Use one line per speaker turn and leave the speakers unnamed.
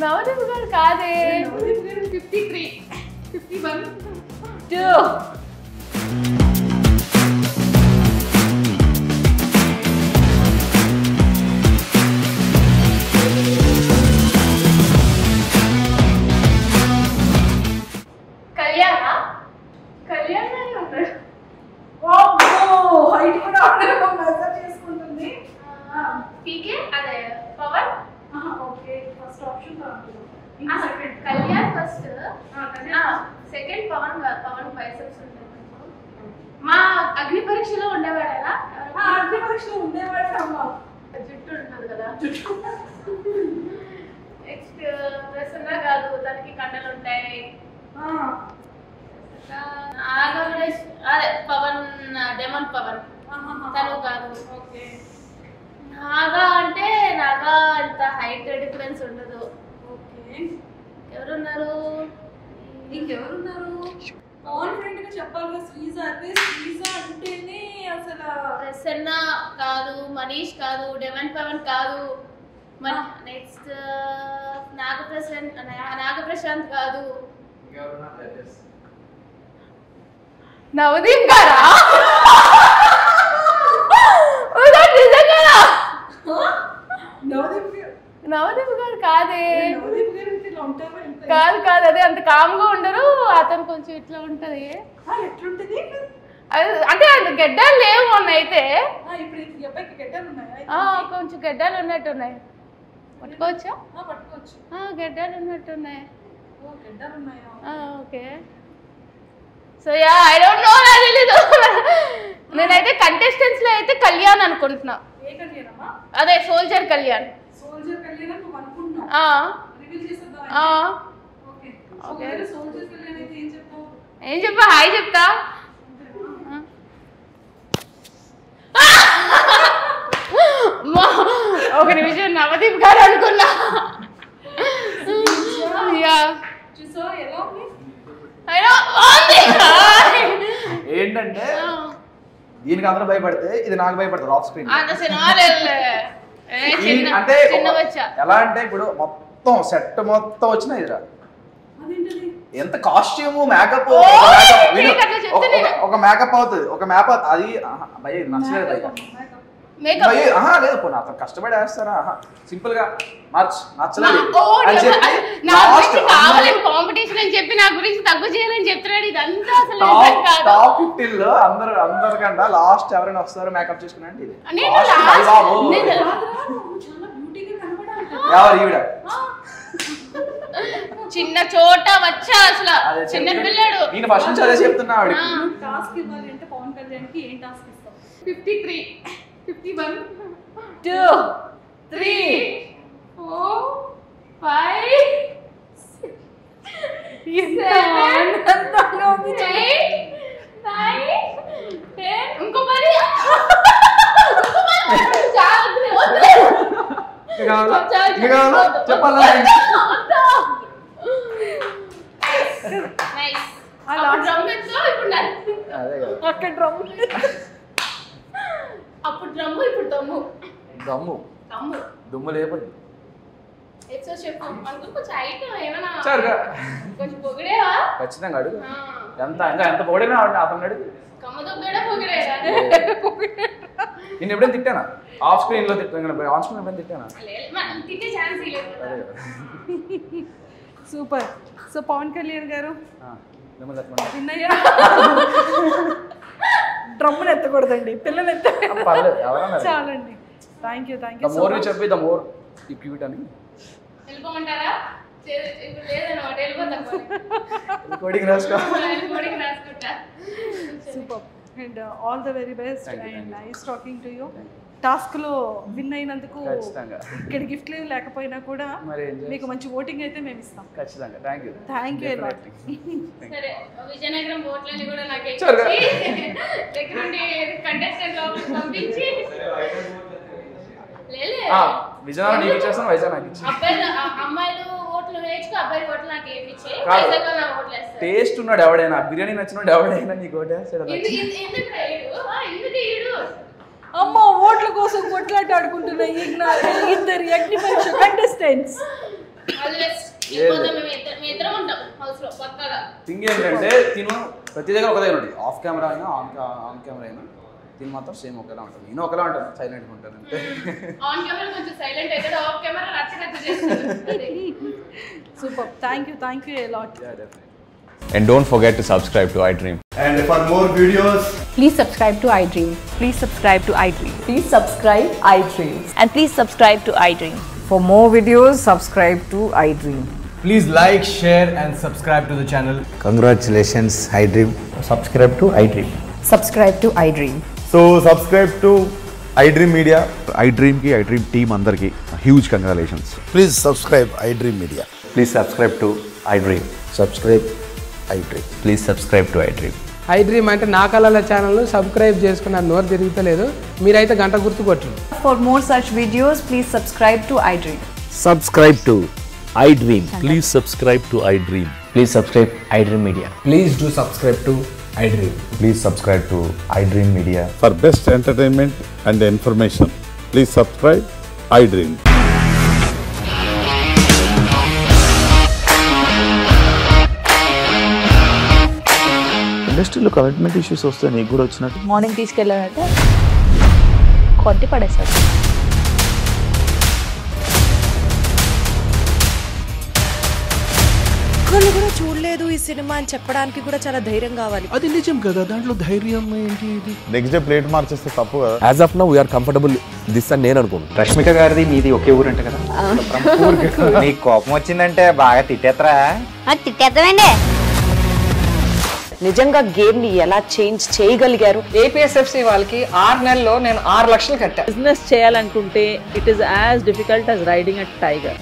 నవదీప్ గారు కాదే.
53 51
2
Kalyan first second Pavan biceps ఉంటాయి. మా అగ్ని పరీక్షలో ఉండేవాడేనా?
అగ్ని పరీక్షలో ఉండేవాడేనమ్మా.
జుట్టు ఉంటుంది కదా. నెక్స్ట్ ప్రసన్న కాదు, తనకి కండలు ఉంటాయి. అదే పవన్ డెమన్ పవన్ తను కాదు. నాగా అంటే నాగా అంత హైట్ డిఫరెన్స్ ఉండదు. ఎవరున్నారు?
ఇంకెవరున్నారు? కాన్ఫిడెంట్ గా చెప్పాలి. శ్రీజ అంటేనే అసలు
ప్రసన్న కాదు, మనీష్ కాదు, డెమన్ పవన్ కాదు. నెక్స్ట్ నాగప్రశాంత్ కాదు.
నవదీప్ గారా? నవదీప్ గారు కాదే. కాదు కాదు, అదే అంత కామ్గా ఉండరు. అతను కొంచెం ఇట్లా ఉంటది. అంటే అది గడ్డాలు లేవు మొన్న అయితే. కొంచెం గడ్డాలు ఉన్నట్టున్నాయి. పట్టుకోవచ్చా? గడ్డాలు ఉన్నట్టున్నాయి. Okay. So yeah I don't know, నాకు తెలీదు. నేనైతే కంటెస్టెంట్స్ లో అయితే కళ్యాణ్ అనుకుంటున్నా. అదే సోల్జర్ కళ్యాణ్. ఏం చెప్పా? హాయ్ చెప్తా. ఒక నిమిషం, నవదీప్ గారు అనుకున్నా.
ఏంటంటే దీనికి అందరూ భయపడితే ఇది నాకు భయపడతారు ఆఫ్ స్క్రీన్. అంటే ఎలా అంటే ఇప్పుడు మొత్తం సెట్ మొత్తం వచ్చిన ఇదిరా, ఎంత కాస్ట్యూమ్ మేకప్ ఒక మేకప్ అవుతుంది, ఒక మేకప్ అది భయ నచ్చలేదు. లేదు పోనీ అతను కష్టపడి వేస్తారా, సింపుల్ గా నచ్చలేదు అని చెప్పి
కాంపిటీషన్ అని చెప్పి నా గురించి తక్కువ చేయాలని చెప్తున్నాడు. ఇదంతా
టాప్ 15 లో అందరికంటే లాస్ట్ ఎవరైనా వస్తారు మేకప్ చేసుకున్నాండి. ఇది ఎవరు ఈవిడ
చిన్న చోట వచ్చా అసలు చిన్న పిల్లడు.
నేను ఫస్ట్ నుంచి అదే చెప్తున్నా.
టాస్క్ ఇవ్వాలి అంటే పవన్ కళ్యాణ్ కి ఏం టాస్క్ ఇస్తాం?
53 51
2 3 4 5 7 8 9 10 ఇంకో 10.
చెప్పాలా?
అప్పుడు డ్రమ్ము, ఇప్పుడు దమ్ము.
దుమ్ము లేపండి. ఖచ్చితంగా అడుగు. ఎంత పొగిడినా అతను అడుగు. నేను ఎప్పుడైనా తిట్టానా? ఆఫ్ స్క్రీన్ లో తిట్టాను, ఆన్ స్క్రీన్ ఎప్పుడైనా తిట్టానా?
సూపర్. సో పవన్ కళ్యాణ్ గారు డ్రమ్ములు ఎత్తకూడదండి, పిల్లలు చాలండి. Thank you.
మోర్ చెప్పి ద మోర్ క్యూట్ అని
వెళ్ళిపోమంటారా?
Super and all the very best and nice talking to you. Task లో విన్ అయినందుకు ఇక్కడ గిఫ్ట్లు లేకపోయినా కూడా మీకు మంచి ఓటింగ్ అయితే మేము ఇస్తాం.
ఖచ్చితంగా. Thank you.
సరే, విజయనగరం ఓట్లని కూడా నాకు దగ్గరుండి కంటెస్టెంట్ లోపలికి పంపించి
విజయనగరం నీకు ఇచ్చేస్తాను, వైజాగ్ నాకు ఇచ్చి.
అమ్మాయిలు ఓట్లు వేయించుకో, అబ్బాయి ఓట్లు నాకు వేయించే. వైజాగ్ లో నాకు ఓట్లు వేస్తారు.
టేస్ట్ ఉన్నాడు ఎవడైనా, బిర్యానీ నచ్చినోడు ఎవడైనా నీకు ఓటు వేస్తాడు.
అమ్మ ఓట్ల కోసం కొట్లాట ఆడుకుంటున్న ఇద్దరు అగ్ని పరీక్ష కంటెస్టెంట్స్.
థింగ్ ఏంటంటే తిను ప్రతి దగ్గర ఒక దగ్గర ఉంటుంది, ఆఫ్ కెమెరా అయినా ఆన్ కెమెరా అయినా తిని మాత్రం సేమ్ ఒకేలా ఉంటుంది. నేను ఒకలా ఉంటాను, సైలెంట్గా ఉంటాను అంటే.
Super, thank you a lot.
And don't forget to subscribe to iDream.
And for more videos,
Please subscribe to iDream.
Please subscribe to iDream.
Please subscribe iDream.
And please subscribe to iDream.
For more videos, subscribe to iDream.
please like, share and subscribe to the channel.
Congratulations, iDream. Subscribe to iDream.
Subscribe to iDream.
So subscribe to iDream Media. iDream ki iDream team andarki huge congratulations.
Please subscribe iDream Media.
Please subscribe to iDream.
Subscribe iDream.
Please subscribe to iDream.
iDream అంటే నా కళల channel subscribe చేసుకున్న నోరు తిరుగుతలేదు, మీరైతే గంట గుర్తు కొట్టండి.
For more such videos, please subscribe to iDream.
Subscribe to iDream.
Please subscribe to iDream.
Please subscribe iDream Media.
Please do subscribe to iDream.
Please subscribe to iDream Media.
For best entertainment and information, please subscribe iDream.
ఇండస్ట్రీలో commitment issues వస్తే నీకు కూడా వచ్చినట్టు.
Morning తీసుకెళ్ళాలంటే కొట్టి పడేసాడు.
ఒక్కళ్ళు కూడా చూడలేదు ఈ సినిమా అని చెప్పడానికి కూడా చాలా ధైర్యం కావాలి.
అది నిజం కదా, దాంట్లో ధైర్యం ఏంటి? ఇది
నెక్స్ట్ డే ప్లేట్ మార్చేస్తే తప్పు కదా.
As of now, we are comfortable this అని నేను అనుకుంటున్నాను.
రష్మిక గారిది మీది ఒకే ఊరంట కదా. నీకు కోపం వచ్చిందంటే బాగా తిట్టేత్తరా?
తిట్టేద్దామండి.
నిజంగా గేమ్ ని ఎలా చేంజ్ చేయగలిగారు?
ఏపీఎస్ఎఫ్సి వాళ్ళకి 6 నెలల్లో నేను 6 లక్షలు కట్టా.
బిజినెస్ చేయాలనుకుంటే it is as difficult as riding a tiger.